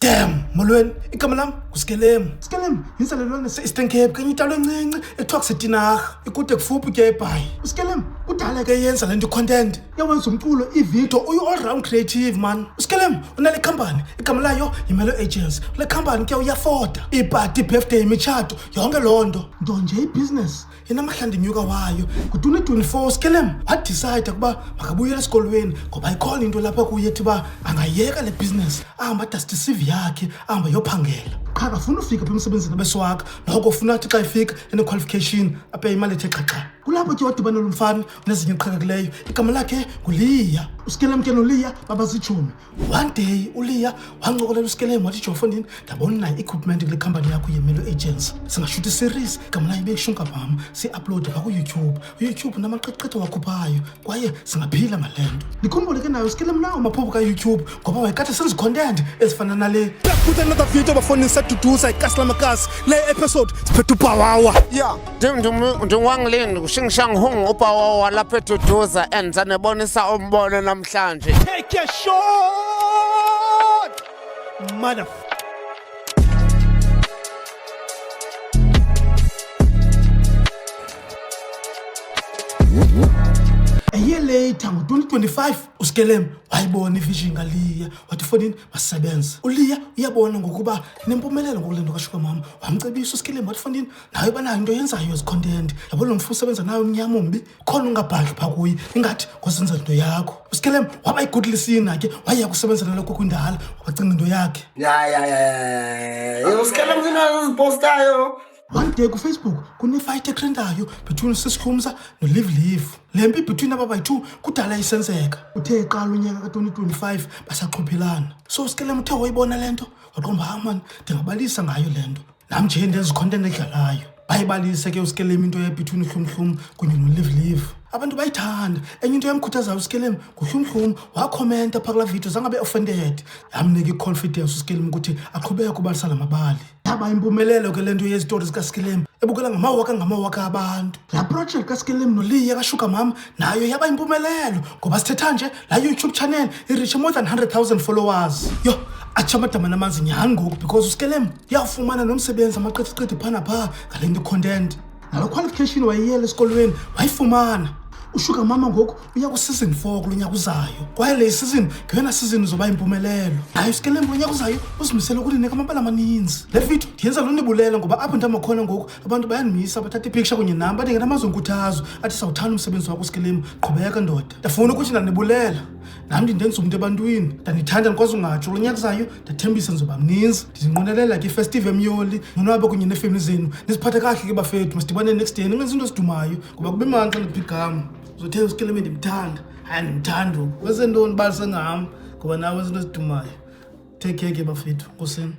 Damn, molweni, igama lam nguSkelem. Skelem, yinsalelwane se-Eastern Cape, kanye italo encinci ekuthiwa kuseTinarha, ikude kufuphi ke eBhayi. Skelem, kudala ke yenza le nto content. Yawenza umculo, ivideo, uyi-all-round creative, man. Skelem, unale company, igama layo yiMelo Agents. Le company ke uyafoda. Iparty, birthday, imitshato, yonke loo nto. Nto nje ibusiness, inamahlanda inyuka wayo. Ngo-2024, Skelem, wadecide ukuba makabuyele esikolweni, ngoba ikhona into lapha kuye ethi uba angayeka le business, ahamba adasta i-CV yakhe, ahamba yophangela. Qha akafuna ufika apha emsebenzini abesiwaka, noko ufuna athi xa ifika ene-qualification aphe imali ethe xaxa. Kulapho ke wadibana nomfana nezinye eqhakakileyo, igama lakhe nguLiya. uSkelem ke noLiya babazitshomi. One day uLiya wancokolela uSkelem wathi, Jofondini, ndabona nayo equipment kule company yakho yeMelo Agents, singashuta iseries, igama layo ibeshunka bam, si-uploade kuYouTube. uYouTube namaqeqetho wakhuphayo, kwaye singaphila ngale nto. Ndikhumbule ke nayo uSkelem nawo maphupho kaYouTube, ngoba wayekade senza content ezifana nale. Put another video bafoni saduduza ikasi lamakasi, le episode siphethe uPawawa. Yeah, ndingwangilindi kushingshang hung uPawawa lapha eduduza and sanebonisa umbono namhlanje. Take a shot, mother. A year later, ngo-2025, uSkelem wayibona ivision kaLiya, wathi Fondini masisebenze. uLiya uyabona ngokuba nempumelelo ngokule nto kashuka mama, wamcebisa uSkelem wathi, Fondini, nawe banayo into yenzayo ezi-content, yabona lo mfu usebenza nayo umnyama ombi, khona ungabhadli phaa kuye, ingathi ngozenza into yakho. uSkelem waba yi-good listener ke, waya kusebenza nalokho kwindala, wabacinga into yakhe. uSkelem zinazo zipostayo. One day kuFacebook kune-fight etrendayo between uSiskhumza noLive. Le mpi between aba bayi-two kudala isenzeka. Uthe eqala unyaka ka-2025 basaqhuphelana. So uSkelem uthe wayibona le nto, waqomba man, ndingabalisa ngayo le nto. Nam nje ndenza icontent edlalayo. Bayibalise ke uSkelem into ye-between uHlumhlum kunye noLive. Abantu bayithanda. Enye into yamkhuthazayo uSkelem nguHlumhlum, wakhomenta phaa kulaa video, zange abe-offended. Yamnika i-confidence uSkelem ukuthi aqhubeke ubalisa la mabali. Yaba impumelelo ke le nto yezitori zikaSkelem, ebukela ngamawaka abantu. La project kaSkelem noLiya kashuka mama nayo yaba impumelelo, ngoba sithetha nje la YouTube channel ireach more than 100,000 followers. Yo, atsho amadama namanzi nyhani ngoku, because uSkelem yawufumana nomsebenzi amaqeqeqeqe phaa naphaa ngale nto content. Nalo qualification wayiyela esikolweni wayifumana. Ushuka mama ngoku uya ku-season 4 kulo nyaka uzayo, kwaye le season ngeyona season zoba impumelelo. Naye uSkelem kulo nyaka uzayo uzimisele ukulinika amabala amaninzi. Le video ndiyenza lonibulela ngoba apho ndamakhona ngoku abantu bayanimisa, bathatha ipicture kunye nam, bandengenamazwi enkuthazo athi sawuthanda umsebenzi wakho uSkelem, qhubeka ndoda. Ndafuna ukuthi ndandibulela, nam ndenza umntu ebantwini, ndandithanda ndikwazi ungatsho. Kulo nyaka uzayo ndathembisa ndizoba mninzi, ndizinqwenelela ke ifestive emyoli, nonwabe kunye neefemeli zenu. Niziphathe kakuhle ke bafethu, masidibane next year, ningenza into ezidumayo ngoba kube mani xa ndiphi igama. Uzothe uSkelem ndimthanda, hayi ndimthanda wenze ntoni balise ngam, ngoba nawe wenza into ezidumayo. Take care ke bafethu, nkosini.